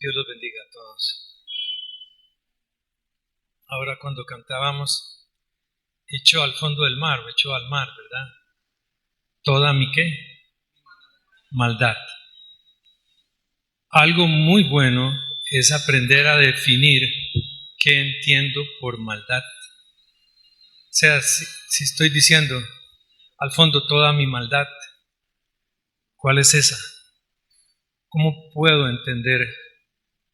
Dios los bendiga a todos. Ahora cuando cantábamos, echó al fondo del mar, o echó al mar, ¿verdad? Toda mi ¿qué? Maldad. Algo muy bueno es aprender a definir qué entiendo por maldad. O sea, si estoy diciendo al fondo toda mi maldad, ¿cuál es esa? ¿Cómo puedo entender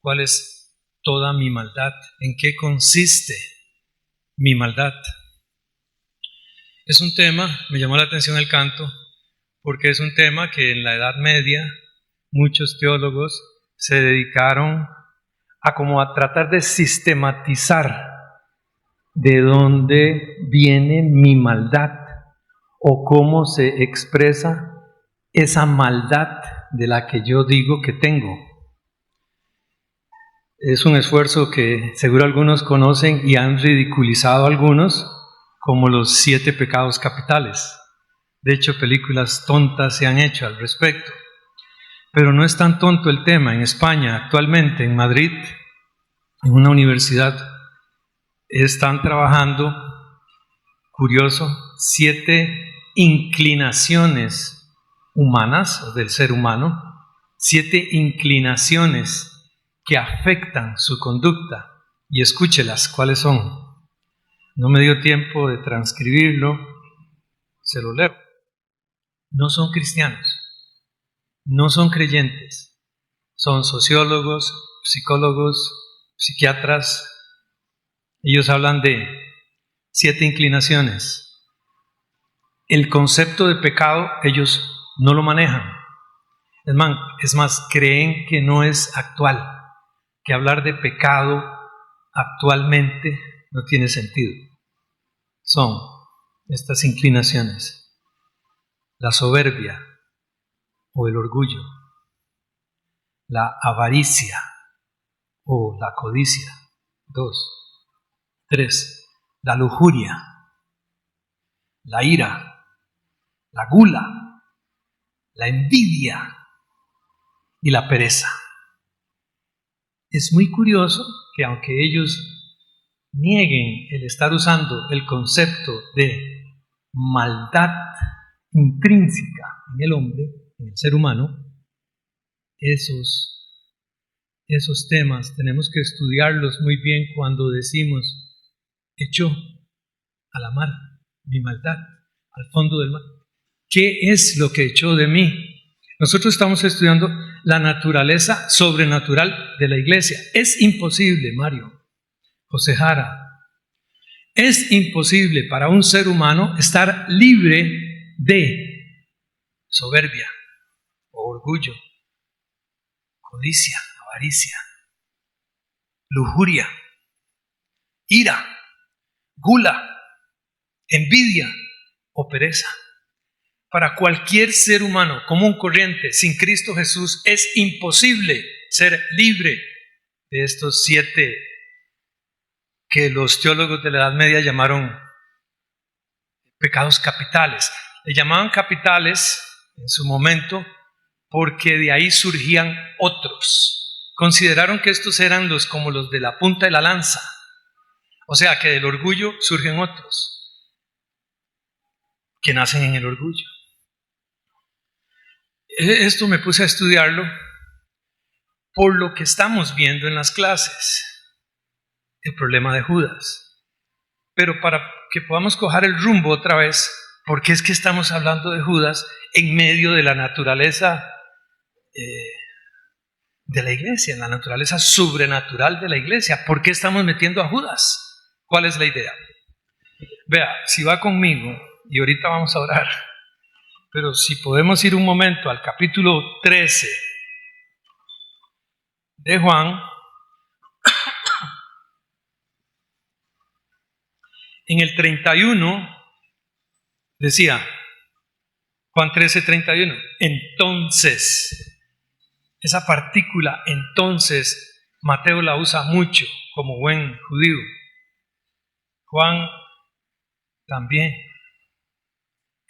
cuál es toda mi maldad? ¿En qué consiste mi maldad? Es un tema, me llamó la atención el canto, porque es un tema que en la Edad Media muchos teólogos se dedicaron a tratar de sistematizar de dónde viene mi maldad o cómo se expresa esa maldad de la que yo digo que tengo. Es un esfuerzo que seguro algunos conocen y han ridiculizado algunos como los 7 pecados capitales. De hecho, películas tontas se han hecho al respecto. Pero no es tan tonto el tema. En España, actualmente, en Madrid, en una universidad, están trabajando, curioso, 7 inclinaciones humanas, o del ser humano, 7 inclinaciones que afectan su conducta. Y escúchelas, ¿cuáles son? No me dio tiempo de transcribirlo, se lo leo. No son cristianos, no son creyentes, son sociólogos, psicólogos, psiquiatras. Ellos hablan de 7 inclinaciones. El concepto de pecado ellos no lo manejan. Es más, creen que no es actual, que hablar de pecado actualmente no tiene sentido. Son estas inclinaciones: la soberbia o el orgullo, la avaricia o la codicia. 2. 3. La lujuria, la ira, la gula, la envidia y la pereza. Es muy curioso que aunque ellos nieguen el estar usando el concepto de maldad intrínseca en el hombre, en el ser humano, esos temas tenemos que estudiarlos muy bien cuando decimos: echó a la mar mi maldad, al fondo del mar. ¿Qué es lo que echó de mí? Nosotros estamos estudiando la naturaleza sobrenatural de la iglesia. Es imposible, Mario, José Jara, es imposible para un ser humano estar libre de soberbia o orgullo, codicia, avaricia, lujuria, ira, gula, envidia o pereza. Para cualquier ser humano común corriente sin Cristo Jesús es imposible ser libre de estos 7 que los teólogos de la Edad Media llamaron pecados capitales. Le llamaban capitales en su momento porque de ahí surgían otros. Consideraron que estos eran como los de la punta de la lanza. O sea que del orgullo surgen otros que nacen en el orgullo. Esto me puse a estudiarlo por lo que estamos viendo en las clases, el problema de Judas. Pero para que podamos coger el rumbo otra vez, ¿por qué es que estamos hablando de Judas en medio de la naturaleza de la iglesia, en la naturaleza sobrenatural de la iglesia? ¿Por qué estamos metiendo a Judas? ¿Cuál es la idea? Vea, si va conmigo, y ahorita vamos a orar, pero si podemos ir un momento al capítulo 13 de Juan, en el 31 decía, Juan 13, 31, entonces, esa partícula entonces, Mateo la usa mucho como buen judío. Juan también.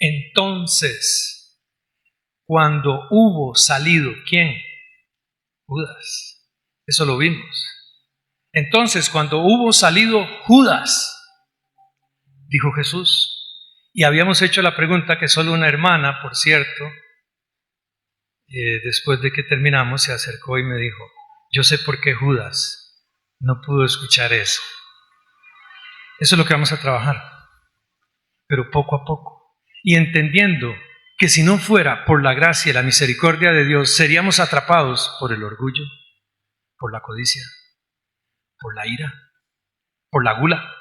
Entonces, cuando hubo salido, ¿quién? Judas. Eso lo vimos. Entonces, cuando hubo salido Judas, dijo Jesús, y habíamos hecho la pregunta que solo una hermana, por cierto, después de que terminamos, se acercó y me dijo, yo sé por qué Judas no pudo escuchar eso. Eso es lo que vamos a trabajar, pero poco a poco. Y entendiendo que si no fuera por la gracia y la misericordia de Dios, seríamos atrapados por el orgullo, por la codicia, por la ira, por la gula,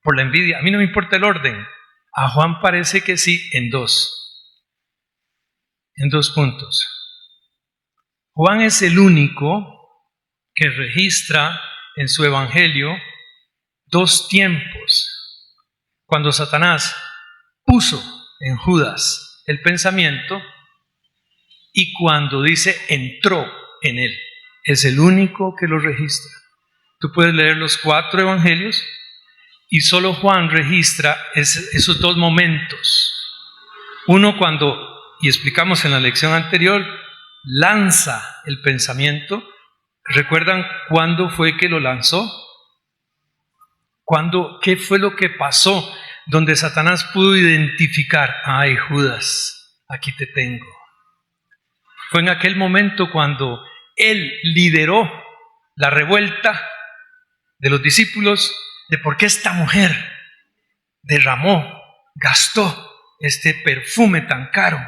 por la envidia. A mí no me importa el orden. A Juan parece que sí, en dos puntos. Juan es el único que registra en su evangelio dos tiempos. Cuando Satanás puso en Judas el pensamiento y cuando dice entró en él. Es el único que lo registra. Tú puedes leer los 4 evangelios y solo Juan registra esos dos momentos. Uno cuando, y explicamos en la lección anterior, lanza el pensamiento. ¿Recuerdan cuándo fue que lo lanzó? ¿Qué fue lo que pasó? Donde Satanás pudo identificar, ay Judas, aquí te tengo. Fue en aquel momento cuando él lideró la revuelta de los discípulos de por qué esta mujer gastó este perfume tan caro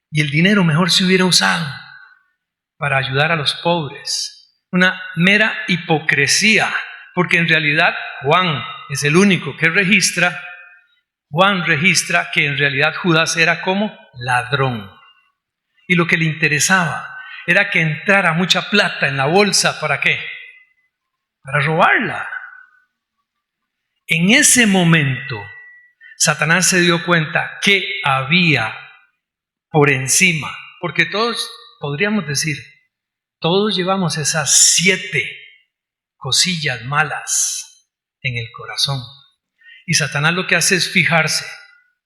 y el dinero mejor se hubiera usado para ayudar a los pobres. Una mera hipocresía, porque en realidad Juan es el único que registra. Juan registra que en realidad Judas era como ladrón. Y lo que le interesaba era que entrara mucha plata en la bolsa. ¿Para qué? Para robarla. En ese momento, Satanás se dio cuenta que había por encima, porque todos, podríamos decir, todos llevamos esas 7 cosillas malas en el corazón. Y Satanás lo que hace es fijarse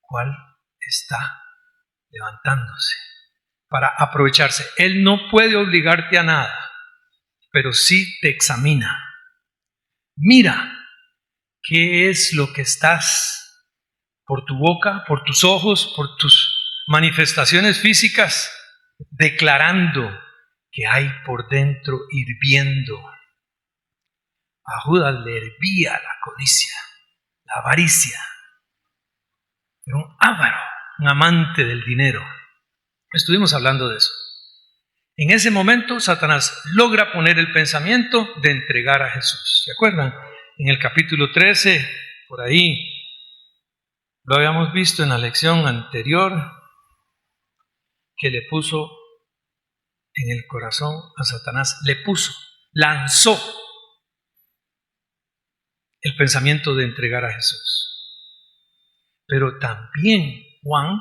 cuál está levantándose para aprovecharse. Él no puede obligarte a nada, pero sí te examina. Mira qué es lo que estás por tu boca, por tus ojos, por tus manifestaciones físicas, declarando que hay por dentro hirviendo. A Judas le hervía la codicia, la avaricia. Era un avaro, un amante del dinero. Estuvimos hablando de eso. En ese momento, Satanás logra poner el pensamiento de entregar a Jesús. ¿Se acuerdan? En el capítulo 13, por ahí, lo habíamos visto en la lección anterior, que le puso en el corazón a Satanás, lanzó el pensamiento de entregar a Jesús. Pero también Juan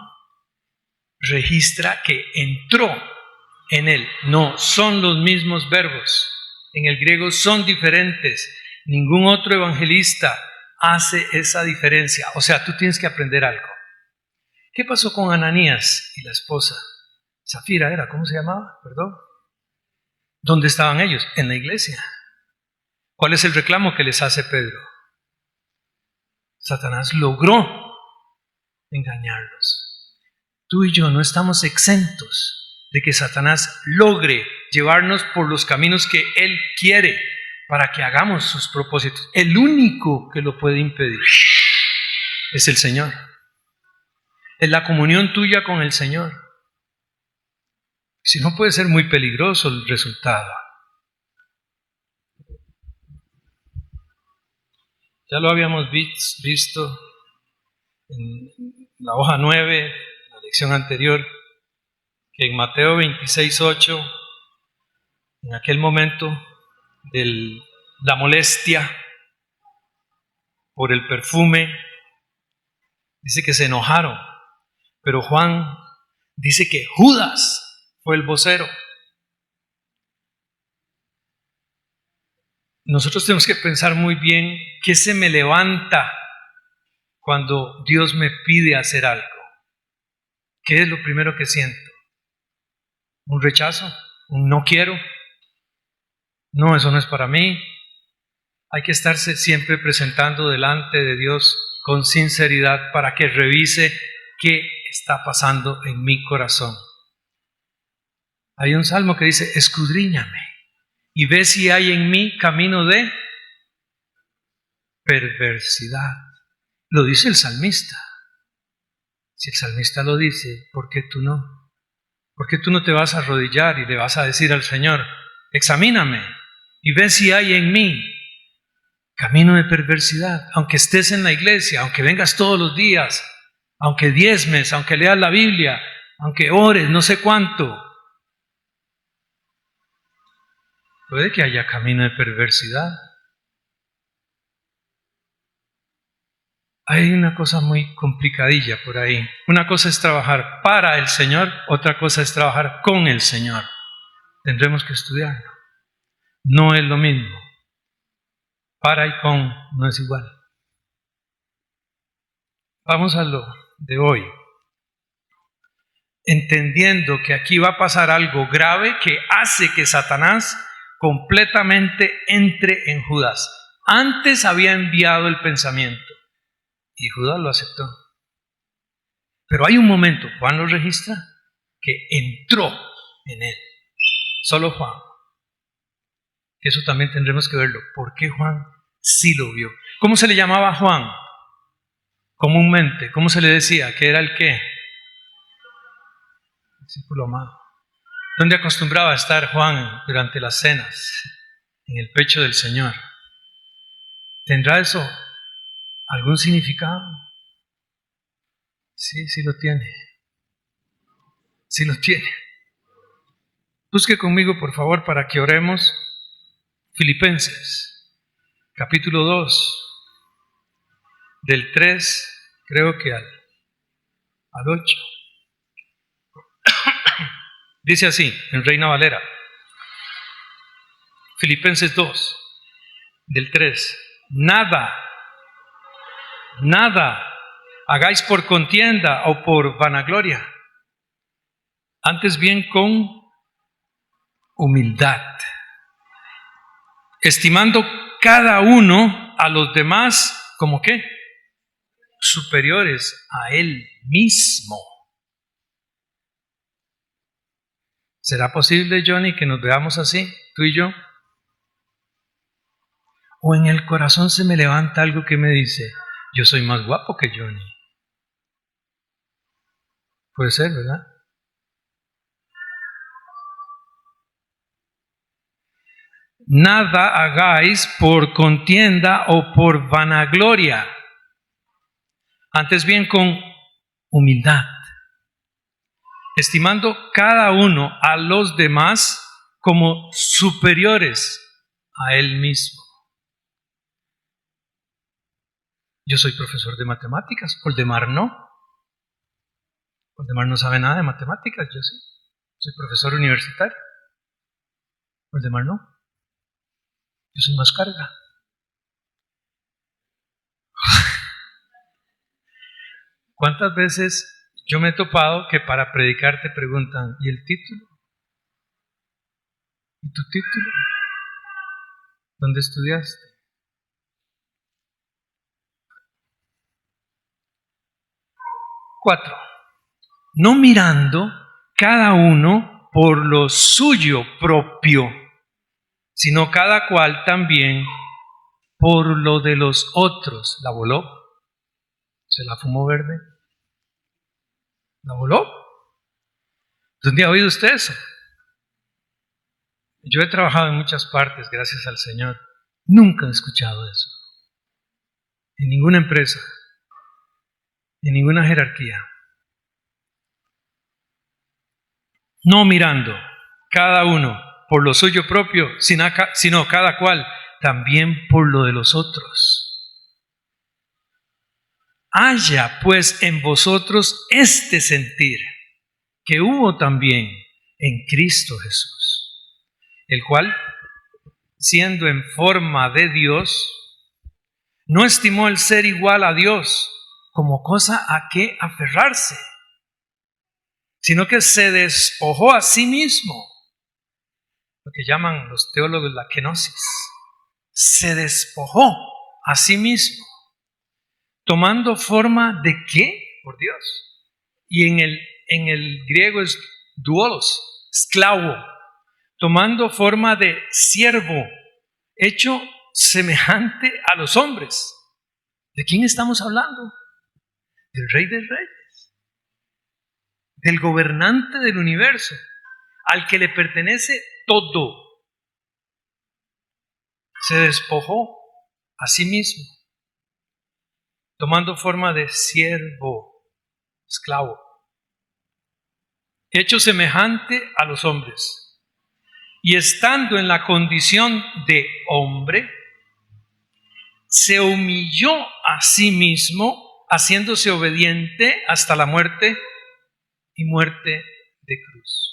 registra que entró en él. No son los mismos verbos. En el griego son diferentes. Ningún otro evangelista hace esa diferencia. O sea, tú tienes que aprender algo. ¿Qué pasó con Ananías y la esposa? Zafira era, ¿cómo se llamaba? Perdón. ¿Dónde estaban ellos? En la iglesia. ¿Cuál es el reclamo que les hace Pedro? Satanás logró engañarlos. Tú y yo no estamos exentos de que Satanás logre llevarnos por los caminos que él quiere para que hagamos sus propósitos. El único que lo puede impedir es el Señor. Es la comunión tuya con el Señor. Si no, puede ser muy peligroso el resultado. Ya lo habíamos visto en la hoja 9, la lección anterior, que en Mateo 26:8, en aquel momento de la molestia por el perfume, dice que se enojaron, pero Juan dice que Judas fue el vocero. Nosotros tenemos que pensar muy bien qué se me levanta cuando Dios me pide hacer algo. ¿Qué es lo primero que siento? ¿Un rechazo? ¿Un no quiero? No, eso no es para mí. Hay que estarse siempre presentando delante de Dios con sinceridad para que revise qué está pasando en mi corazón. Hay un salmo que dice, escudriñame y ve si hay en mí camino de perversidad. Lo dice el salmista. Si el salmista lo dice, ¿por qué tú no? ¿Por qué tú no te vas a arrodillar y le vas a decir al Señor, examíname y ve si hay en mí camino de perversidad? Aunque estés en la iglesia, aunque vengas todos los días, aunque diezmes, aunque leas la Biblia, aunque ores, no sé cuánto, puede que haya camino de perversidad. Hay una cosa muy complicadilla por ahí. Una cosa es trabajar para el Señor, otra cosa es trabajar con el Señor. Tendremos que estudiarlo. No es lo mismo. Para y con no es igual. Vamos a lo de hoy. Entendiendo que aquí va a pasar algo grave que hace que Satanás completamente entre en Judas. Antes había enviado el pensamiento y Judas lo aceptó. Pero hay un momento, Juan lo registra, que entró en él. Solo Juan. Eso también tendremos que verlo. ¿Por qué Juan sí lo vio? ¿Cómo se le llamaba a Juan? Comúnmente, ¿cómo se le decía? ¿Que era el qué? Discípulo amado. ¿Dónde acostumbraba a estar Juan durante las cenas? En el pecho del Señor. ¿Tendrá eso algún significado? Sí, sí lo tiene. Sí lo tiene. Busque conmigo, por favor, para que oremos. Filipenses, capítulo 2, del 3, creo que al 8. Dice así, en Reina Valera. Filipenses 2, del 3. Nada hagáis por contienda o por vanagloria, antes bien con humildad, estimando cada uno a los demás como ¿qué? Superiores a él mismo. ¿Será posible, Johnny, que nos veamos así, tú y yo? ¿O en el corazón se me levanta algo que me dice, yo soy más guapo que Johnny? Puede ser, ¿verdad? Nada hagáis por contienda o por vanagloria, antes bien con humildad, estimando cada uno a los demás como superiores a él mismo. Yo soy profesor de matemáticas, Oldemar no. Oldemar no sabe nada de matemáticas, yo sí. Soy profesor universitario. Oldemar no. Yo soy más carga. ¿Cuántas veces yo me he topado que para predicar te preguntan, ¿y el título? ¿Y tu título? ¿Dónde estudiaste? Cuatro. No mirando cada uno por lo suyo propio, sino cada cual también por lo de los otros. ¿La voló? ¿Se la fumó verde? ¿La voló? ¿Dónde ha oído usted eso? Yo he trabajado en muchas partes, gracias al Señor. Nunca he escuchado eso. En ninguna empresa, en ninguna jerarquía. No mirando cada uno por lo suyo propio, sino cada cual también por lo de los otros. Haya pues en vosotros este sentir que hubo también en Cristo Jesús, el cual, siendo en forma de Dios, no estimó el ser igual a Dios como cosa a que aferrarse, sino que se despojó a sí mismo. lo que llaman los teólogos la kenosis. Se despojó a sí mismo, tomando forma de ¿qué? Por Dios. Y en el griego es doulos, esclavo, tomando forma de siervo, hecho semejante a los hombres. ¿De quién estamos hablando? Del Rey de Reyes, del gobernante del universo, al que le pertenece todo. Se despojó a sí mismo, tomando forma de siervo, esclavo, hecho semejante a los hombres. Y estando en la condición de hombre, se humilló a sí mismo, haciéndose obediente hasta la muerte y muerte de cruz.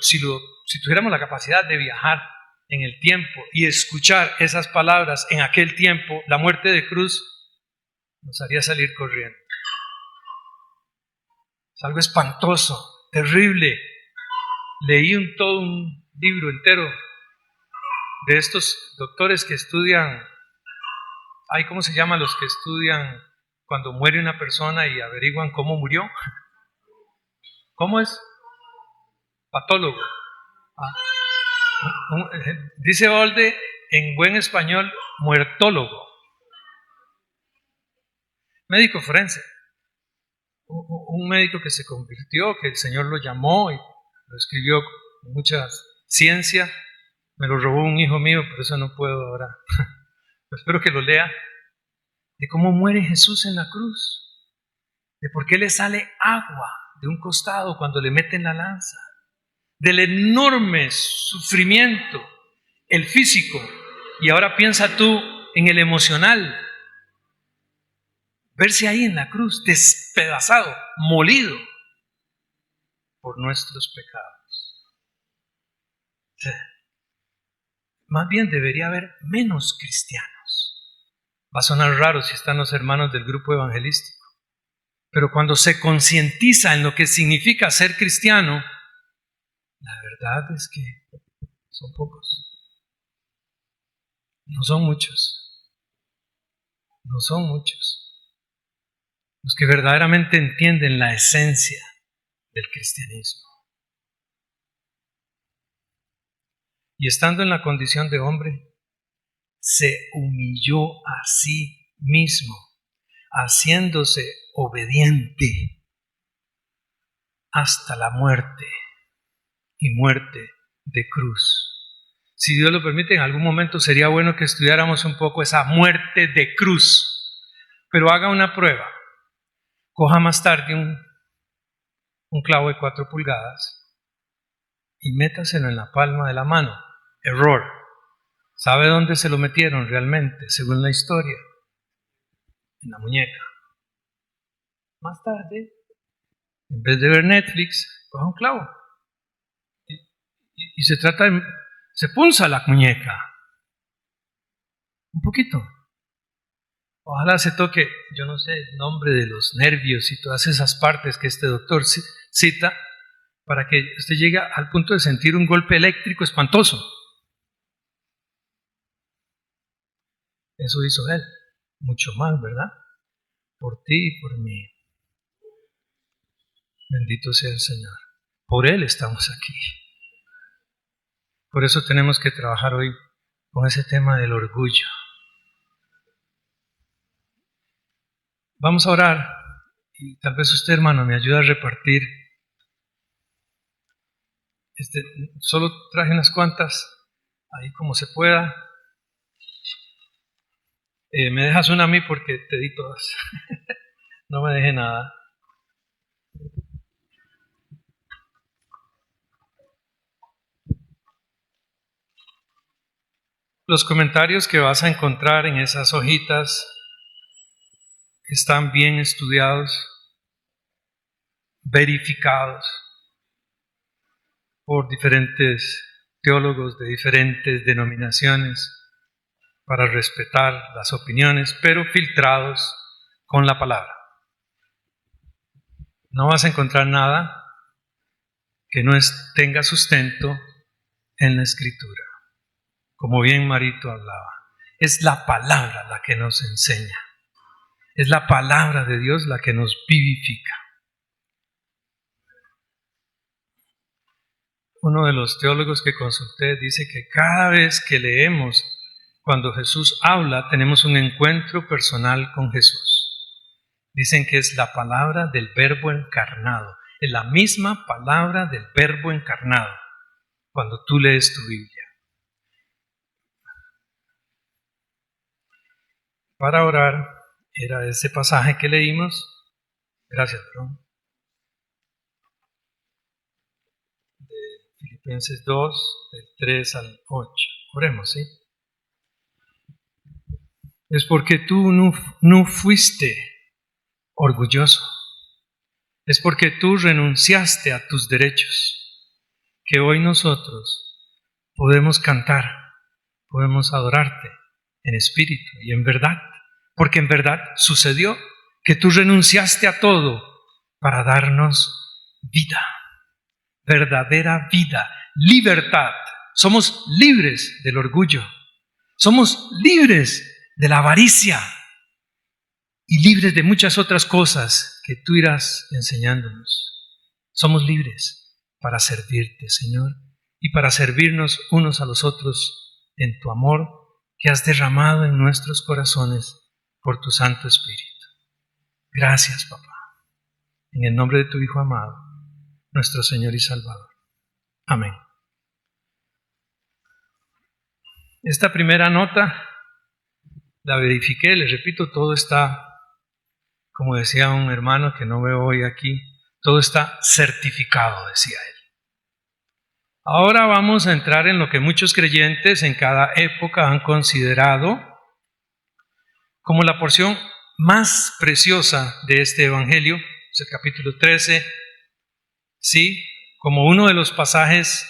Si tuviéramos la capacidad de viajar en el tiempo y escuchar esas palabras en aquel tiempo, la muerte de cruz nos haría salir corriendo. Es algo espantoso, terrible. Leí todo un libro entero de estos doctores que estudian, ¿cómo se llaman los que estudian cuando muere una persona y averiguan cómo murió? ¿Cómo es? Patólogo. Dice Olde en buen español, muertólogo. Médico forense. Un médico que se convirtió, que el Señor lo llamó y lo escribió con mucha ciencia. Me lo robó un hijo mío, por eso no puedo ahora. Espero que lo lea. De cómo muere Jesús en la cruz. De por qué le sale agua de un costado cuando le meten la lanza. Del enorme sufrimiento, el físico. Y ahora piensa tú en el emocional. Verse ahí en la cruz, despedazado, molido por nuestros pecados. Más bien debería haber menos cristianos. Va a sonar raro si están los hermanos del grupo evangelístico. Pero cuando se concientiza en lo que significa ser cristiano, la verdad es que son pocos. No son muchos. No son muchos. Los que verdaderamente entienden la esencia del cristianismo. Y estando en la condición de hombre, se humilló a sí mismo, haciéndose obediente hasta la muerte y muerte de cruz. Si Dios lo permite, en algún momento sería bueno que estudiáramos un poco esa muerte de cruz. Pero haga una prueba. Coja más tarde un clavo de 4 pulgadas y métaselo en la palma de la mano. Error. ¿Sabe dónde se lo metieron realmente, según la historia? En la muñeca. Más tarde, en vez de ver Netflix, coja un clavo. Y se punza la muñeca. Un poquito. Ojalá se toque, yo no sé, el nombre de los nervios y todas esas partes que este doctor cita, para que usted llegue al punto de sentir un golpe eléctrico espantoso. Eso hizo Él, mucho más, ¿verdad? Por ti y por mí. Bendito sea el Señor. Por Él estamos aquí. Por eso tenemos que trabajar hoy con ese tema del orgullo. Vamos a orar y tal vez usted, hermano, me ayude a repartir. Solo traje unas cuantas, ahí como se pueda. Me dejas una a mí porque te di todas. No me deje nada. Los comentarios que vas a encontrar en esas hojitas están bien estudiados, verificados por diferentes teólogos de diferentes denominaciones para respetar las opiniones, pero filtrados con la palabra. No vas a encontrar nada que no tenga sustento en la Escritura. Como bien Marito hablaba, es la palabra la que nos enseña. Es la palabra de Dios la que nos vivifica. Uno de los teólogos que consulté dice que cada vez que leemos, cuando Jesús habla, tenemos un encuentro personal con Jesús. Dicen que es la palabra del Verbo encarnado. Es la misma palabra del Verbo encarnado cuando tú lees tu Biblia. Para orar, era ese pasaje que leímos. Gracias, bro. De Filipenses 2, del 3 al 8. Oremos, ¿sí? Es porque tú no fuiste orgulloso. Es porque tú renunciaste a tus derechos, que hoy nosotros podemos cantar, podemos adorarte en espíritu y en verdad, porque en verdad sucedió que tú renunciaste a todo para darnos vida, verdadera vida, libertad. Somos libres del orgullo, somos libres de la avaricia y libres de muchas otras cosas que tú irás enseñándonos. Somos libres para servirte, Señor, y para servirnos unos a los otros en tu amor que has derramado en nuestros corazones por tu Santo Espíritu. Gracias, papá. En el nombre de tu Hijo amado, nuestro Señor y Salvador. Amén. Esta primera nota la verifiqué, les repito, todo está, como decía un hermano que no veo hoy aquí, todo está certificado, decía él. Ahora vamos a entrar en lo que muchos creyentes en cada época han considerado como la porción más preciosa de este Evangelio, es el capítulo 13, sí, como uno de los pasajes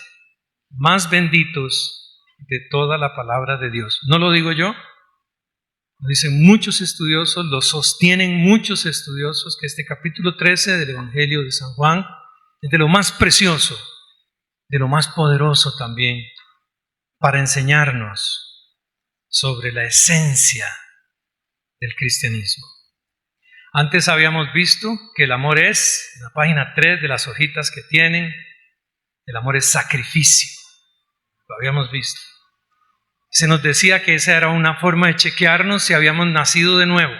más benditos de toda la palabra de Dios. No lo digo yo, lo dicen muchos estudiosos, lo sostienen muchos estudiosos, que este capítulo 13 del Evangelio de San Juan es de lo más precioso, de lo más poderoso también, para enseñarnos sobre la esencia del cristianismo. Antes habíamos visto que el amor es, en la página 3 de las hojitas que tienen, el amor es sacrificio. Lo habíamos visto. Se nos decía que esa era una forma de chequearnos si habíamos nacido de nuevo,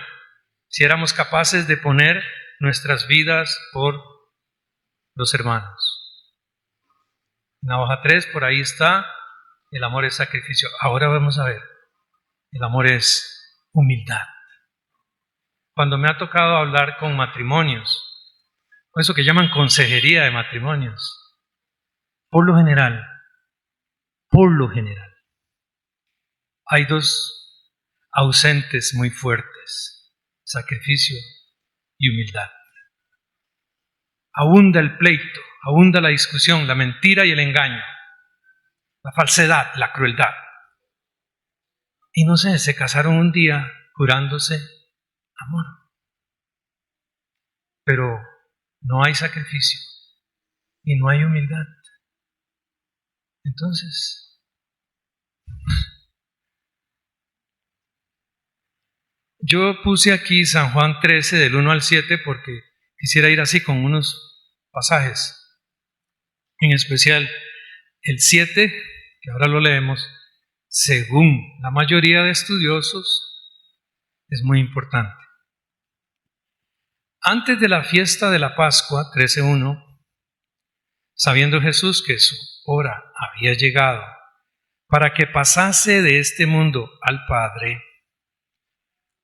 si éramos capaces de poner nuestras vidas por los hermanos. En la hoja 3, por ahí está, el amor es sacrificio. Ahora vamos a ver, el amor es humildad. Cuando me ha tocado hablar con matrimonios, o eso que llaman consejería de matrimonios, por lo general, hay dos ausentes muy fuertes: sacrificio y humildad. Abunda el pleito, abunda la discusión, la mentira y el engaño, la falsedad, la crueldad. Y no sé, se casaron un día jurándose amor, pero no hay sacrificio y no hay humildad. Entonces, yo puse aquí San Juan 13 del 1 al 7 porque quisiera ir así con unos pasajes, en especial el 7, que ahora lo leemos, según la mayoría de estudiosos, es muy importante. Antes de la fiesta de la Pascua, 13:1, sabiendo Jesús que su hora había llegado para que pasase de este mundo al Padre,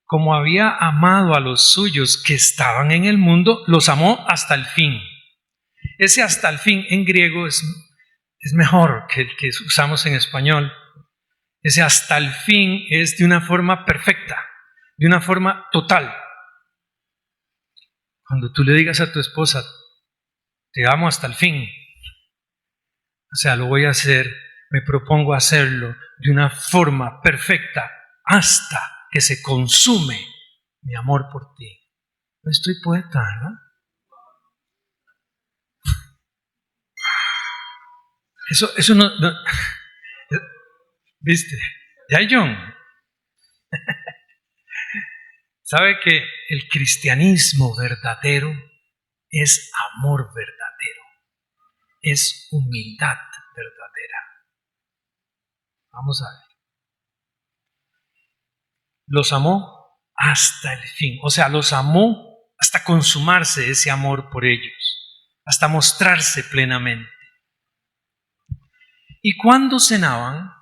como había amado a los suyos que estaban en el mundo, los amó hasta el fin. Ese hasta el fin en griego es mejor que el que usamos en español. Ese hasta el fin es de una forma perfecta, de una forma total. Cuando tú le digas a tu esposa, te amo hasta el fin, o sea, lo voy a hacer, me propongo hacerlo de una forma perfecta hasta que se consume mi amor por ti. Estoy poeta, ¿no? Eso no ¿viste? Ya, John. ¿Sabe que el cristianismo verdadero es amor verdadero? Es humildad verdadera. Vamos a ver. Los amó hasta el fin. O sea, los amó hasta consumarse ese amor por ellos, hasta mostrarse plenamente. Y cuando cenaban,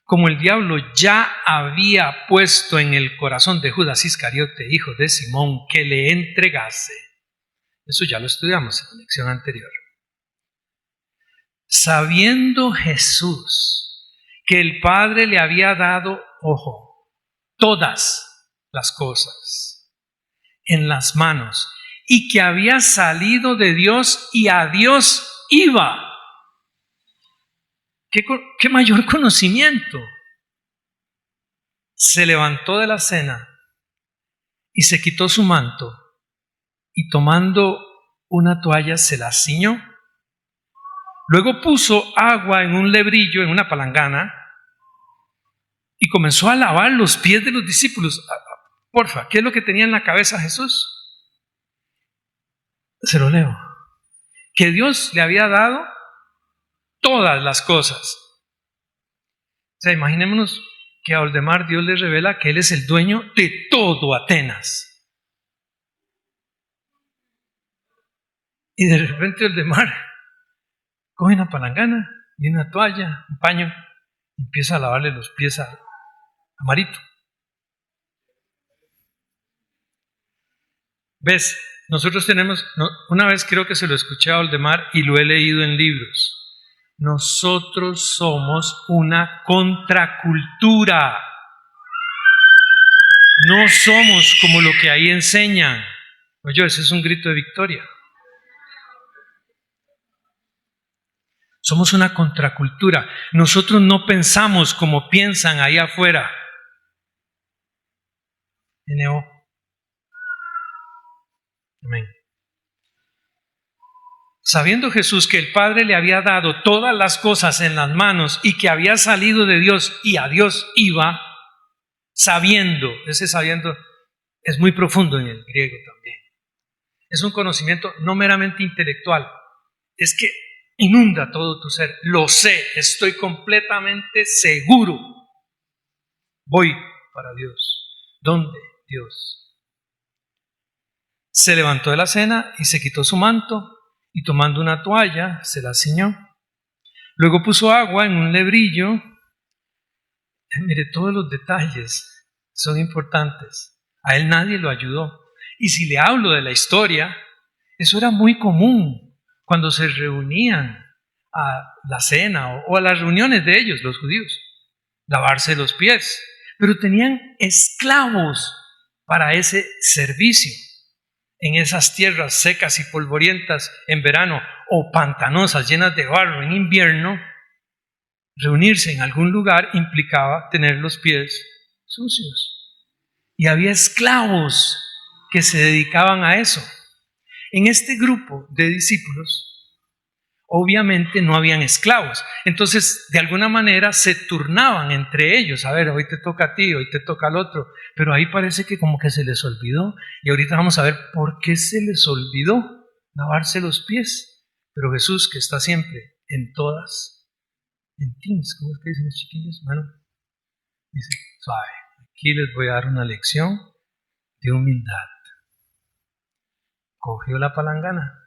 como el diablo ya había puesto en el corazón de Judas Iscariote, hijo de Simón, que le entregase, eso ya lo estudiamos en la lección anterior. Sabiendo Jesús que el Padre le había dado, ojo, todas las cosas en las manos, y que había salido de Dios y a Dios iba. ¿Qué mayor conocimiento? Se levantó de la cena y se quitó su manto y tomando una toalla se la ciñó. Luego puso agua en un lebrillo, en una palangana, y comenzó a lavar los pies de los discípulos. Porfa, ¿qué es lo que tenía en la cabeza Jesús? Se lo leo. Que Dios le había dado todas las cosas. O sea, imaginémonos que a Oldemar Dios le revela que Él es el dueño de todo Atenas. Y de repente Oldemar coge una palangana y una toalla, un paño, y empieza a lavarle los pies a Marito. ¿Ves? Nosotros tenemos, una vez creo que se lo escuché a Oldemar y lo he leído en libros. Nosotros somos una contracultura. No somos como lo que ahí enseñan. Oye, ese es un grito de victoria. Somos una contracultura. Nosotros no pensamos como piensan ahí afuera. NO. Amén. Sabiendo Jesús que el Padre le había dado todas las cosas en las manos y que había salido de Dios y a Dios iba, sabiendo, ese sabiendo es muy profundo en el griego también. Es un conocimiento no meramente intelectual, es que inunda todo tu ser. Lo sé, estoy completamente seguro. Voy para Dios. ¿Dónde? Dios. Se levantó de la cena y se quitó su manto y tomando una toalla se la ciñó. Luego puso agua en un lebrillo. Mire, todos los detalles son importantes. A él nadie lo ayudó. Y si le hablo de la historia, eso era muy común cuando se reunían a la cena o a las reuniones de ellos, los judíos, lavarse los pies. Pero tenían esclavos para ese servicio. En esas tierras secas y polvorientas en verano o pantanosas llenas de barro en invierno, reunirse en algún lugar implicaba tener los pies sucios. Y había esclavos que se dedicaban a eso. En este grupo de discípulos, obviamente no habían esclavos. Entonces, de alguna manera se turnaban entre ellos. A ver, hoy te toca a ti, hoy te toca al otro. Pero ahí parece que como que se les olvidó. Y ahorita vamos a ver por qué se les olvidó lavarse los pies. Pero Jesús, que está siempre en todas, en teams, ¿cómo es que dicen los chiquillos? Bueno, dice, suave, aquí les voy a dar una lección de humildad. Cogió la palangana,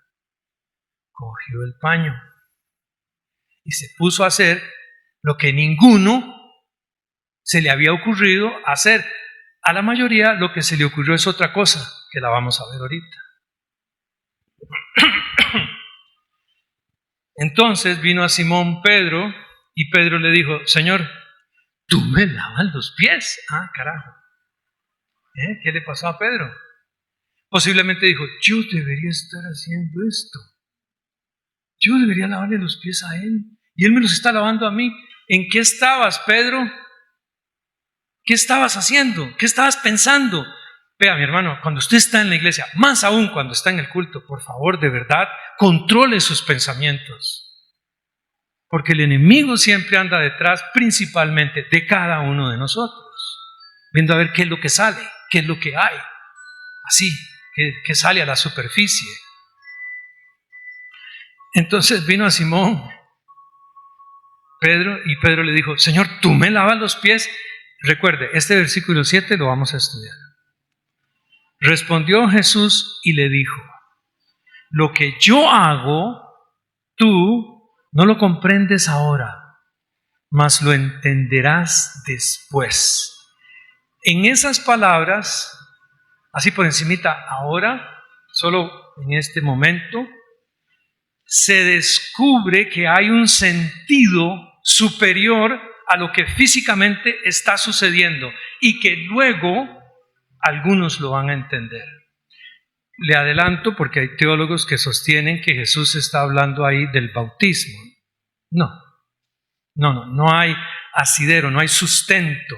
cogió el paño y se puso a hacer lo que ninguno se le había ocurrido hacer. A la mayoría lo que se le ocurrió es otra cosa, que la vamos a ver ahorita. Entonces vino a Simón Pedro y Pedro le dijo, Señor, ¿tú me lavas los pies? Ah, carajo. ¿Qué le pasó a Pedro? Posiblemente dijo, yo debería estar haciendo esto. Yo debería lavarle los pies a él. Y él me los está lavando a mí. ¿En qué estabas, Pedro? ¿Qué estabas haciendo? ¿Qué estabas pensando? Vea, mi hermano, cuando usted está en la iglesia, más aún cuando está en el culto, por favor, de verdad, controle sus pensamientos. Porque el enemigo siempre anda detrás, principalmente de cada uno de nosotros, viendo a ver qué es lo que sale, qué es lo que hay, así, que sale a la superficie. Entonces vino a Simón Pedro y Pedro le dijo: Señor, ¿tú me lavas los pies? Recuerde, este versículo 7 lo vamos a estudiar. Respondió Jesús y le dijo: lo que yo hago, tú no lo comprendes ahora, mas lo entenderás después. En esas palabras, así por encimita, ahora, solo en este momento, se descubre que hay un sentido superior a lo que físicamente está sucediendo y que luego algunos lo van a entender. Le adelanto porque hay teólogos que sostienen que Jesús está hablando ahí del bautismo. No hay asidero, no hay sustento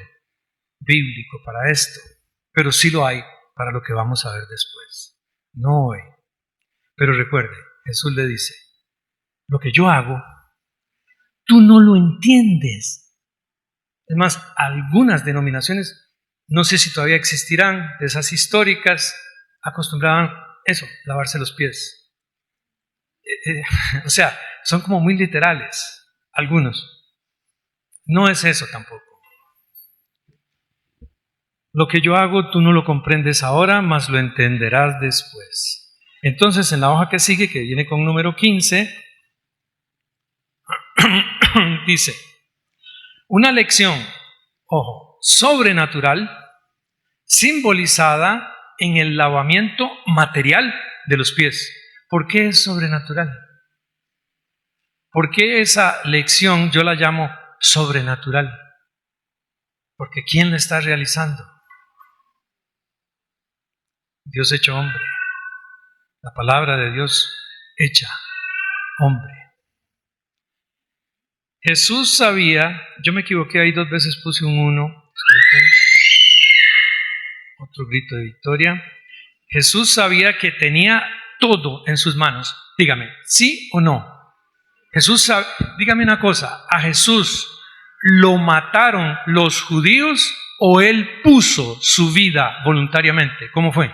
bíblico para esto, pero sí lo hay para lo que vamos a ver después. No hoy. Pero recuerde, Jesús le dice: lo que yo hago, tú no lo entiendes. Es más, algunas denominaciones, no sé si todavía existirán, de esas históricas, acostumbraban eso, lavarse los pies. O sea, son como muy literales, algunos. No es eso tampoco. Lo que yo hago, tú no lo comprendes ahora, mas lo entenderás después. Entonces, en la hoja que sigue, que viene con número 15, dice: una lección, ojo, sobrenatural, simbolizada en el lavamiento material de los pies. ¿Por qué es sobrenatural? ¿Por qué esa lección yo la llamo sobrenatural? Porque ¿quién la está realizando? Dios hecho hombre. La palabra de Dios hecha hombre. Jesús sabía, yo me equivoqué ahí 2 veces, puse un 1. Otro grito de victoria. Jesús sabía que tenía todo en sus manos. Dígame, ¿sí o no? Dígame una cosa, ¿a Jesús lo mataron los judíos o él puso su vida voluntariamente? ¿Cómo fue?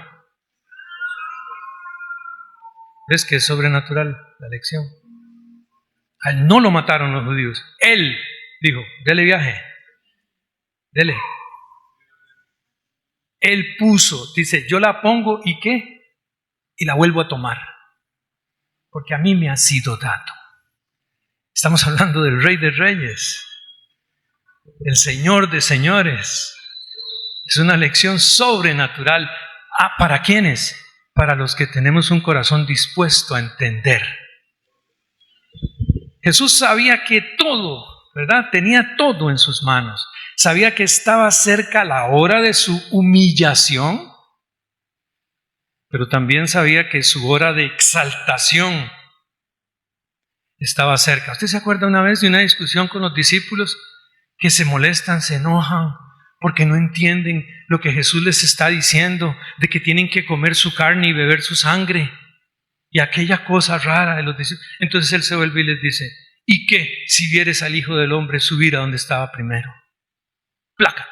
¿Ves que es sobrenatural la lección? A él no lo mataron los judíos. Él dijo: dele viaje, dele. Él puso, dice: yo la pongo y ¿qué? Y la vuelvo a tomar, porque a mí me ha sido dado. Estamos hablando del Rey de Reyes, el Señor de señores. Es una lección sobrenatural. ¿Para quiénes? Para los que tenemos un corazón dispuesto a entender. Jesús sabía que todo, ¿verdad? Tenía todo en sus manos. Sabía que estaba cerca la hora de su humillación, pero también sabía que su hora de exaltación estaba cerca. ¿Usted se acuerda una vez de una discusión con los discípulos que se molestan, se enojan porque no entienden lo que Jesús les está diciendo, de que tienen que comer su carne y beber su sangre? Y aquella cosa rara de los discípulos. Entonces Él se vuelve y les dice: ¿y qué si vieres al Hijo del Hombre subir a donde estaba primero? Plácata.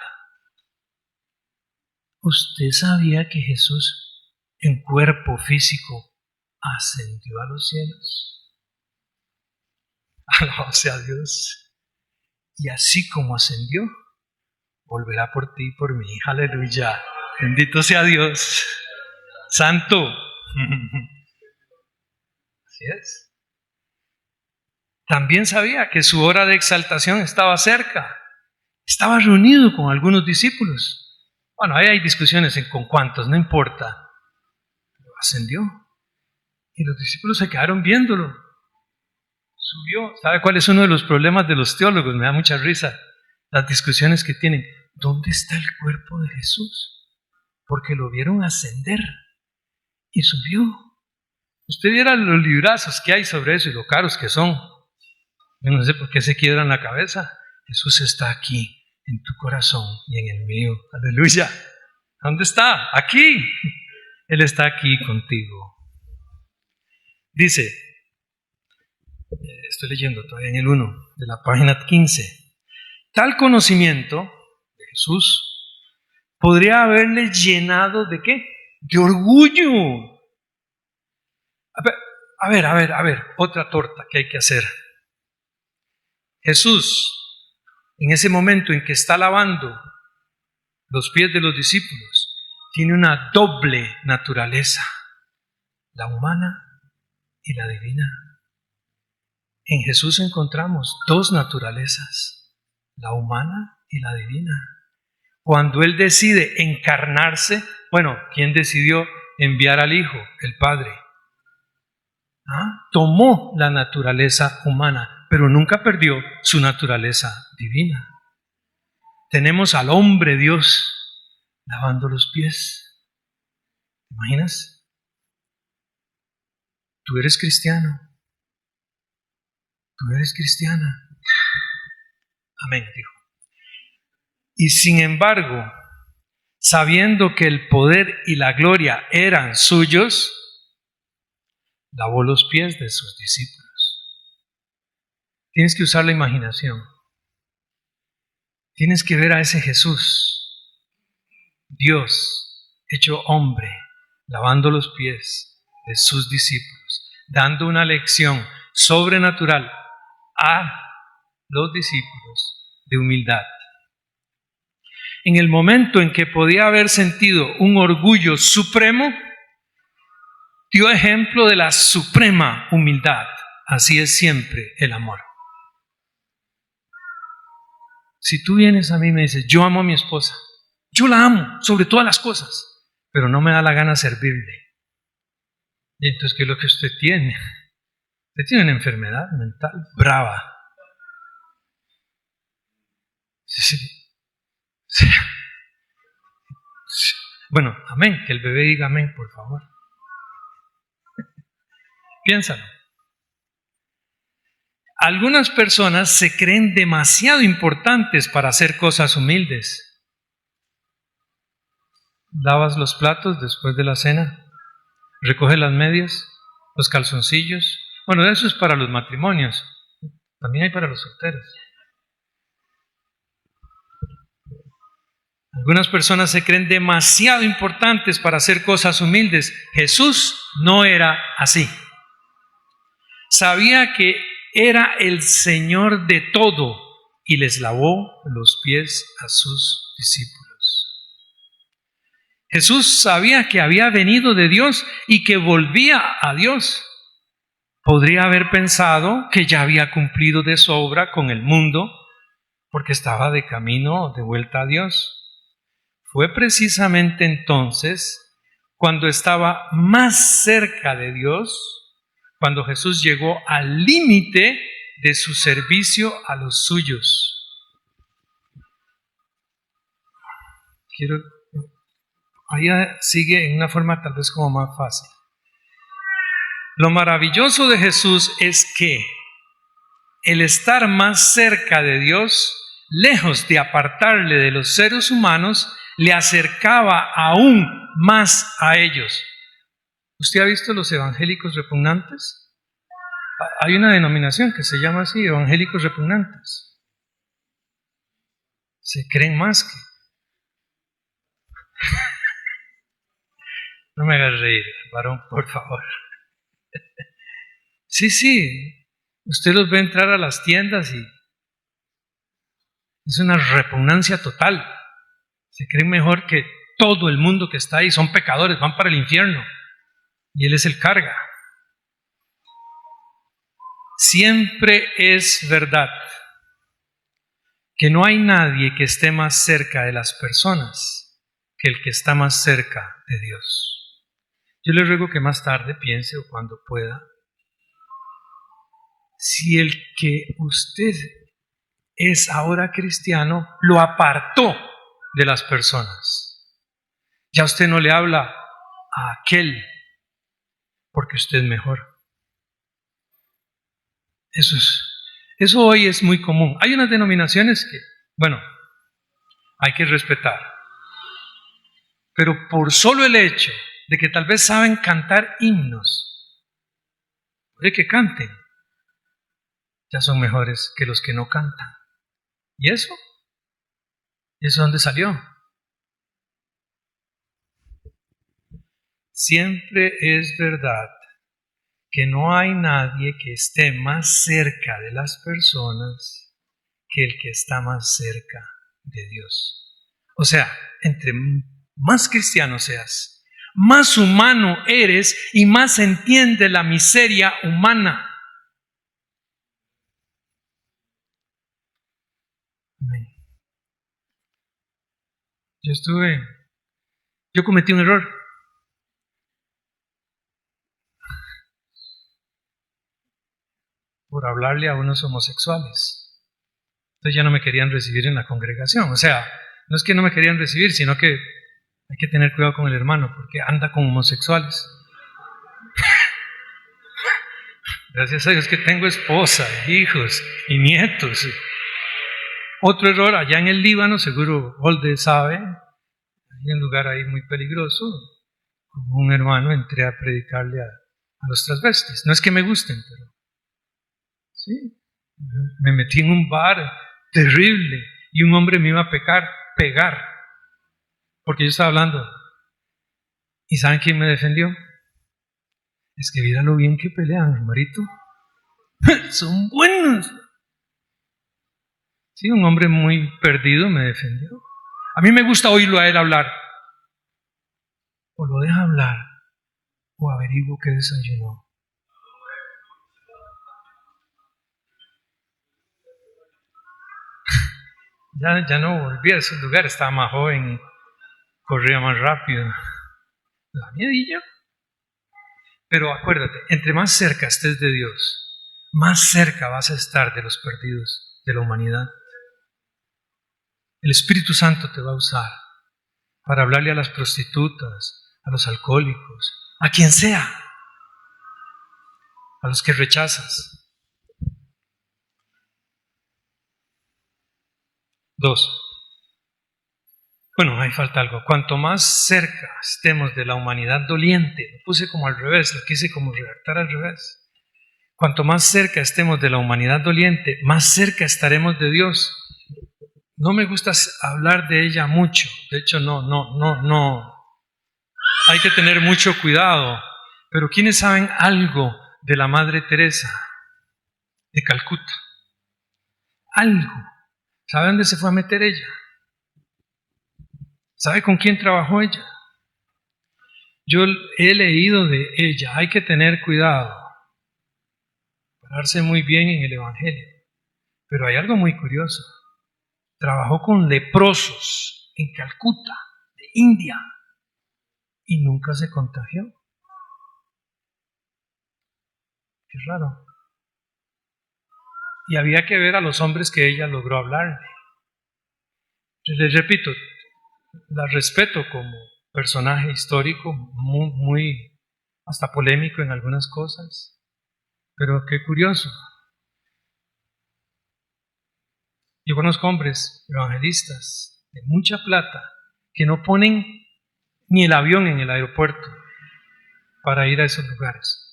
¿Usted sabía que Jesús en cuerpo físico ascendió a los cielos? Alabado sea Dios. Y así como ascendió, volverá por ti y por mí. Aleluya. Bendito sea Dios. Santo. Así es. También sabía que su hora de exaltación estaba cerca. Estaba reunido con algunos discípulos. Bueno, ahí hay discusiones en con cuántos, no importa. Pero ascendió. Y los discípulos se quedaron viéndolo. Subió. ¿Sabe cuál es uno de los problemas de los teólogos? Me da mucha risa las discusiones que tienen. ¿Dónde está el cuerpo de Jesús? Porque lo vieron ascender y subió. Usted viera los librazos que hay sobre eso y lo caros que son. Yo no sé por qué se quiebran la cabeza. Jesús está aquí, en tu corazón y en el mío. Aleluya. ¿Dónde está? Aquí. Él está aquí contigo. Dice: Estoy leyendo todavía en el 1 de la página 15. Tal conocimiento de Jesús podría haberle llenado ¿de qué? De orgullo. A ver, otra torta que hay que hacer. Jesús, en ese momento en que está lavando los pies de los discípulos, tiene una doble naturaleza, la humana y la divina. En Jesús encontramos dos naturalezas, la humana y la divina. Cuando Él decide encarnarse, bueno, ¿quién decidió enviar al Hijo? El Padre. Tomó la naturaleza humana, pero nunca perdió su naturaleza divina. Tenemos al hombre Dios lavando los pies. ¿Te imaginas? Tú eres cristiano. Tú eres cristiana. Amén, dijo. Y sin embargo, sabiendo que el poder y la gloria eran suyos, lavó los pies de sus discípulos. Tienes que usar la imaginación. Tienes que ver a ese Jesús, Dios hecho hombre, lavando los pies de sus discípulos, dando una lección sobrenatural a los discípulos de humildad. En el momento en que podía haber sentido un orgullo supremo, dio ejemplo de la suprema humildad. Así es siempre el amor. Si tú vienes a mí y me dices, yo amo a mi esposa, yo la amo sobre todas las cosas, pero no me da la gana servirle. Y entonces, ¿qué es lo que usted tiene? Usted tiene una enfermedad mental brava. Sí. Bueno, amén, que el bebé diga amén, por favor. Piénsalo. Algunas personas se creen demasiado importantes para hacer cosas humildes. Lavas los platos después de la cena, recoges las medias, los calzoncillos. Bueno, eso es para los matrimonios, también hay para los solteros. Algunas personas se creen demasiado importantes para hacer cosas humildes. Jesús no era así. Sabía que era el Señor de todo y les lavó los pies a sus discípulos. Jesús sabía que había venido de Dios y que volvía a Dios. Podría haber pensado que ya había cumplido de sobra con el mundo porque estaba de camino de vuelta a Dios. Fue precisamente entonces cuando estaba más cerca de Dios, cuando Jesús llegó al límite de su servicio a los suyos. Ahí sigue en una forma tal vez como más fácil. Lo maravilloso de Jesús es que el estar más cerca de Dios, lejos de apartarle de los seres humanos, le acercaba aún más a ellos. ¿Usted ha visto los evangélicos repugnantes? Hay una denominación que se llama así, evangélicos repugnantes. Se creen más que... No me hagas reír, varón, por favor. Sí, usted los ve entrar a las tiendas y es una repugnancia total. Se creen mejor que todo el mundo que está ahí, son pecadores, van para el infierno y Él es el carga. Siempre es verdad que no hay nadie que esté más cerca de las personas que el que está más cerca de Dios. Yo le ruego que más tarde piense o cuando pueda, si el que usted es ahora cristiano lo apartó de las personas. Ya usted no le habla a aquel porque usted es mejor. Eso hoy es muy común. Hay unas denominaciones que, bueno, hay que respetar. Pero por solo el hecho de que tal vez saben cantar himnos, de que canten, ya son mejores que los que no cantan. ¿Y eso? ¿Y eso dónde salió? Siempre es verdad que no hay nadie que esté más cerca de las personas que el que está más cerca de Dios. O sea, entre más cristiano seas, más humano eres y más entiendes la miseria humana. Amén. Yo cometí un error. Por hablarle a unos homosexuales. Entonces ya no me querían recibir en la congregación. O sea, no es que no me querían recibir, sino que hay que tener cuidado con el hermano, porque anda con homosexuales. Gracias a Dios que tengo esposa, hijos y nietos. Otro error, allá en el Líbano, seguro Olde sabe, hay un lugar ahí muy peligroso. Como un hermano entré a predicarle a los transvestis. No es que me gusten, pero sí, me metí en un bar terrible y un hombre me iba a pegar, porque yo estaba hablando. ¿Y saben quién me defendió? Es que mira lo bien que pelean, hermanito. Son buenos. Sí, un hombre muy perdido me defendió. A mí me gusta oírlo a él hablar. O lo deja hablar, o averiguo qué desayunó. Ya no volví a ese lugar, estaba más joven y corría más rápido. La miedilla. Pero acuérdate, entre más cerca estés de Dios, más cerca vas a estar de los perdidos, de la humanidad. El Espíritu Santo te va a usar para hablarle a las prostitutas, a los alcohólicos, a quien sea, a los que rechazas. 2. Bueno, ahí falta algo. Cuanto más cerca estemos de la humanidad doliente, lo puse como al revés, lo quise como redactar al revés. Cuanto más cerca estemos de la humanidad doliente, más cerca estaremos de Dios. No me gusta hablar de ella mucho. De hecho, no. Hay que tener mucho cuidado. Pero ¿quiénes saben algo de la Madre Teresa de Calcuta? Algo. ¿Sabe dónde se fue a meter ella? ¿Sabe con quién trabajó ella? Yo he leído de ella. Hay que tener cuidado. Pararse muy bien en el Evangelio. Pero hay algo muy curioso. Trabajó con leprosos en Calcuta, de India, y nunca se contagió. Qué raro. Y había que ver a los hombres que ella logró hablarle. Les repito, la respeto como personaje histórico, muy hasta polémico en algunas cosas, pero qué curioso. Yo conozco hombres evangelistas de mucha plata que no ponen ni el avión en el aeropuerto para ir a esos lugares.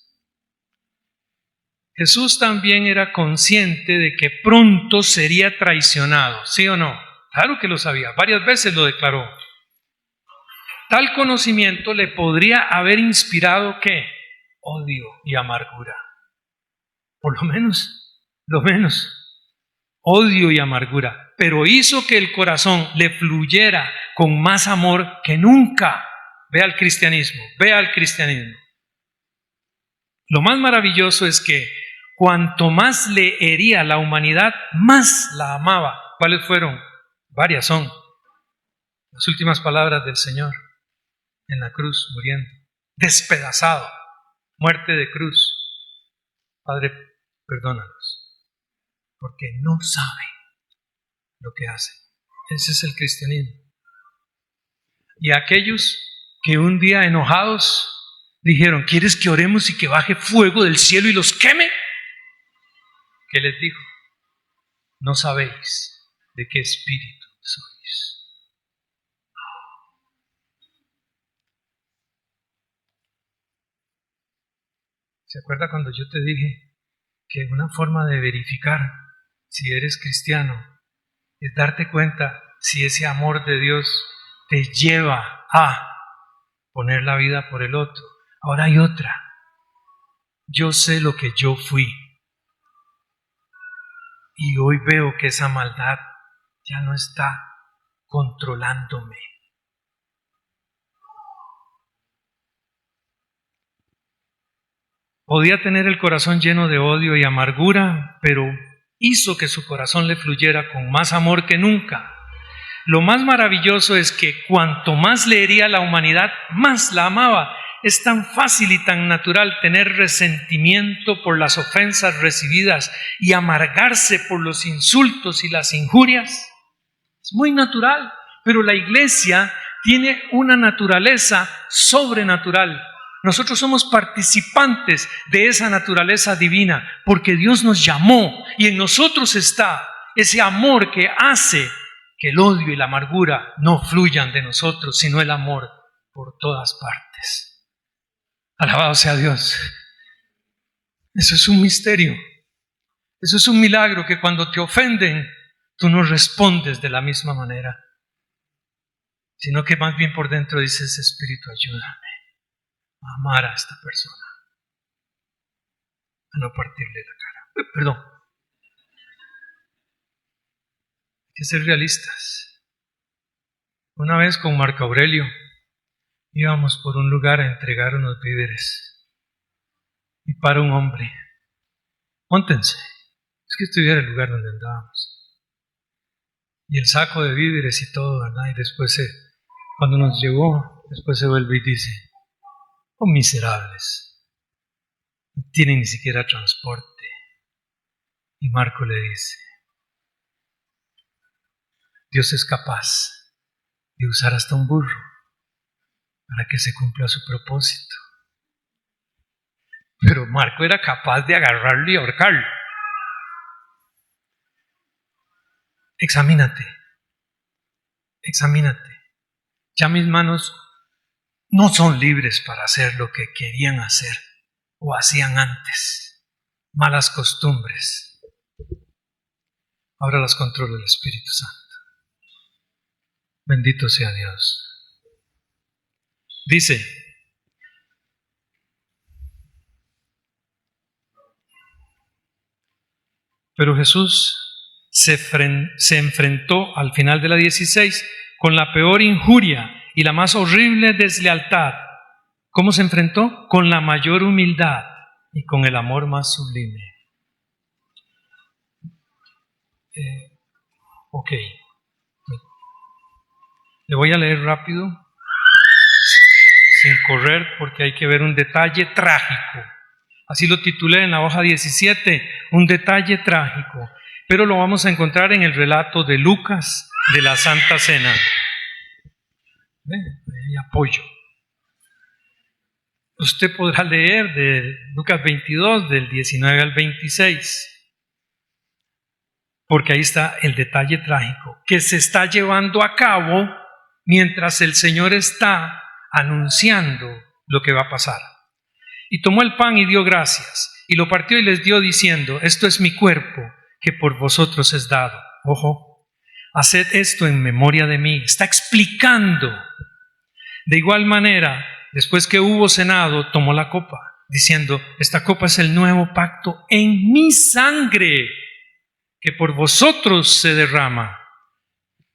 Jesús también era consciente de que pronto sería traicionado, ¿sí o no? Claro que lo sabía, varias veces lo declaró. Tal conocimiento le podría haber inspirado ¿qué? Odio y amargura. Por lo menos, odio y amargura. Pero hizo que el corazón le fluyera con más amor que nunca. Ve al cristianismo. Lo más maravilloso es que cuanto más le hería la humanidad, más la amaba. ¿Cuáles fueron? Varias son. Las últimas palabras del Señor en la cruz, muriendo, despedazado, muerte de cruz. Padre, perdónalos, porque no saben lo que hacen. Ese es el cristianismo. Y aquellos que un día enojados dijeron, ¿quieres que oremos y que baje fuego del cielo y los queme? ¿Qué les dijo? No sabéis de qué espíritu sois. ¿Se acuerda cuando yo te dije que una forma de verificar si eres cristiano es darte cuenta si ese amor de Dios te lleva a poner la vida por el otro. Ahora hay otra. Yo sé lo que yo fui. Y hoy veo que esa maldad ya no está controlándome. Podía tener el corazón lleno de odio y amargura, pero hizo que su corazón le fluyera con más amor que nunca. Lo más maravilloso es que cuanto más le hería a la humanidad, más la amaba. Es tan fácil y tan natural tener resentimiento por las ofensas recibidas y amargarse por los insultos y las injurias. Es muy natural, pero la iglesia tiene una naturaleza sobrenatural. Nosotros somos participantes de esa naturaleza divina porque Dios nos llamó y en nosotros está ese amor que hace que el odio y la amargura no fluyan de nosotros, sino el amor por todas partes. Alabado sea Dios. Eso es un misterio. Eso es un milagro, que cuando te ofenden, tú no respondes de la misma manera, sino que más bien por dentro dices: Espíritu, ayúdame a amar a esta persona, a no partirle la cara. Perdón. Hay que ser realistas. Una vez con Marco Aurelio íbamos por un lugar a entregar unos víveres y para un hombre: móntense. Es que estuviera el lugar donde andábamos. Y el saco de víveres y todo, ¿verdad? Y después, cuando nos llegó, después se vuelve y dice: oh miserables, no tienen ni siquiera transporte. Y Marco le dice: Dios es capaz de usar hasta un burro para que se cumpla su propósito. Pero Marco era capaz de agarrarlo y ahorcarlo. Examínate. Ya mis manos no son libres para hacer lo que querían hacer o hacían antes. Malas costumbres. Ahora las controla el Espíritu Santo. Bendito sea Dios. Dice: pero Jesús se enfrentó al final de la 16 con la peor injuria y la más horrible deslealtad. ¿Cómo se enfrentó? Con la mayor humildad y con el amor más sublime. Ok. Le voy a leer rápido, sin correr, porque hay que ver un detalle trágico. Así lo titulé en la hoja 17, un detalle trágico. Pero lo vamos a encontrar en el relato de Lucas de la Santa Cena. Ahí apoyo. Usted podrá leer de Lucas 22, del 19 al 26. Porque ahí está el detalle trágico que se está llevando a cabo mientras el Señor está anunciando lo que va a pasar. Y tomó el pan y dio gracias, y lo partió y les dio diciendo: esto es mi cuerpo, que por vosotros es dado. Ojo, haced esto en memoria de mí. Está explicando. De igual manera, después que hubo cenado, tomó la copa, diciendo: esta copa es el nuevo pacto en mi sangre, que por vosotros se derrama.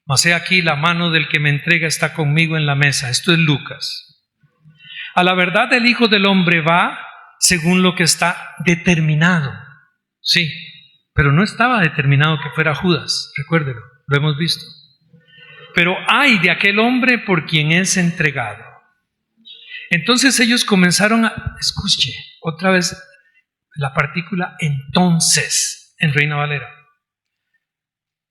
Mas he aquí, la mano del que me entrega está conmigo en la mesa. Esto es Lucas. A la verdad, el Hijo del Hombre va según lo que está determinado. Sí, pero no estaba determinado que fuera Judas, recuérdelo, lo hemos visto. Pero ay de aquel hombre por quien es entregado. Entonces ellos comenzaron a, escuche, otra vez la partícula entonces en Reina Valera.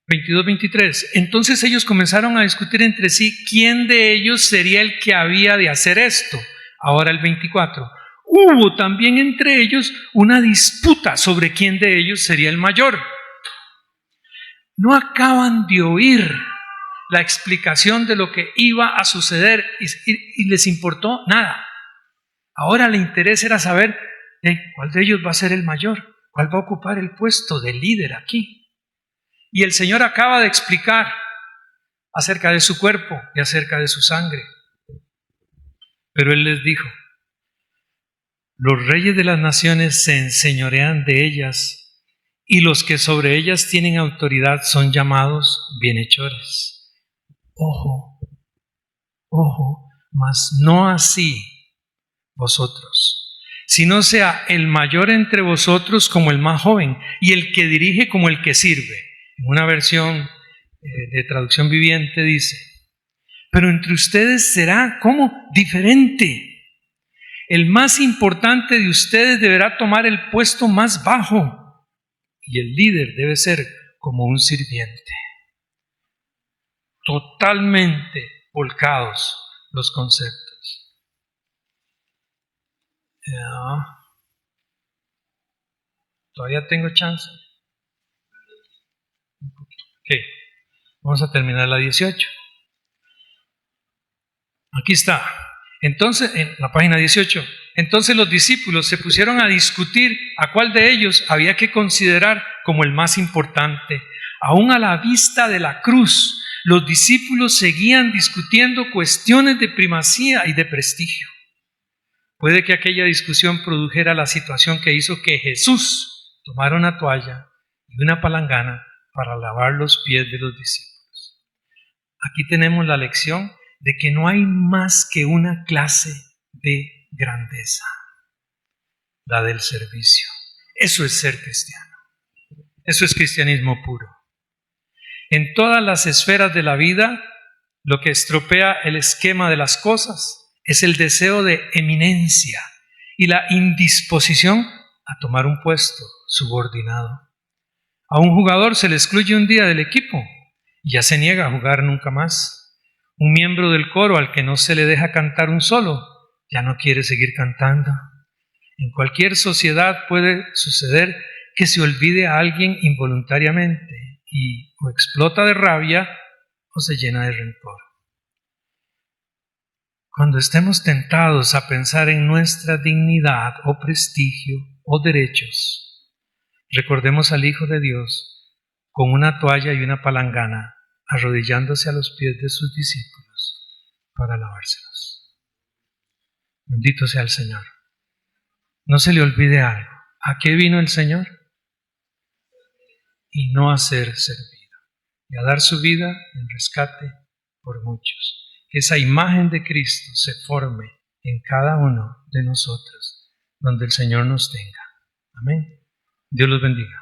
22-23. Entonces ellos comenzaron a discutir entre sí quién de ellos sería el que había de hacer esto. Ahora el 24. Hubo también entre ellos una disputa sobre quién de ellos sería el mayor. No acaban de oír la explicación de lo que iba a suceder y les importó nada. Ahora el interés era saber cuál de ellos va a ser el mayor. ¿Cuál va a ocupar el puesto de líder aquí? Y el Señor acaba de explicar acerca de su cuerpo y acerca de su sangre. Pero Él les dijo: los reyes de las naciones se enseñorean de ellas, y los que sobre ellas tienen autoridad son llamados bienhechores. Ojo, ojo, mas no así vosotros, sino sea el mayor entre vosotros como el más joven, y el que dirige como el que sirve. En una versión de traducción viviente dice: pero entre ustedes será como diferente. El más importante de ustedes deberá tomar el puesto más bajo, y el líder debe ser como un sirviente. Totalmente volcados los conceptos. Todavía tengo chance. Ok, vamos a terminar la 18. Aquí está. Entonces, en la página 18, entonces los discípulos se pusieron a discutir a cuál de ellos había que considerar como el más importante. Aún a la vista de la cruz, los discípulos seguían discutiendo cuestiones de primacía y de prestigio. Puede que aquella discusión produjera la situación que hizo que Jesús tomara una toalla y una palangana para lavar los pies de los discípulos. Aquí tenemos la lección de que no hay más que una clase de grandeza, la del servicio. Eso es ser cristiano. Eso es cristianismo puro. En todas las esferas de la vida, lo que estropea el esquema de las cosas es el deseo de eminencia y la indisposición a tomar un puesto subordinado. A un jugador se le excluye un día del equipo y ya se niega a jugar nunca más. Un miembro del coro al que no se le deja cantar un solo, ya no quiere seguir cantando. En cualquier sociedad puede suceder que se olvide a alguien involuntariamente y o explota de rabia o se llena de rencor. Cuando estemos tentados a pensar en nuestra dignidad o prestigio o derechos, recordemos al Hijo de Dios con una toalla y una palangana, arrodillándose a los pies de sus discípulos para lavárselos. Bendito sea el Señor. No se le olvide algo. ¿A qué vino el Señor? Y no a ser servido, y a dar su vida en rescate por muchos. Que esa imagen de Cristo se forme en cada uno de nosotros, donde el Señor nos tenga. Amén. Dios los bendiga.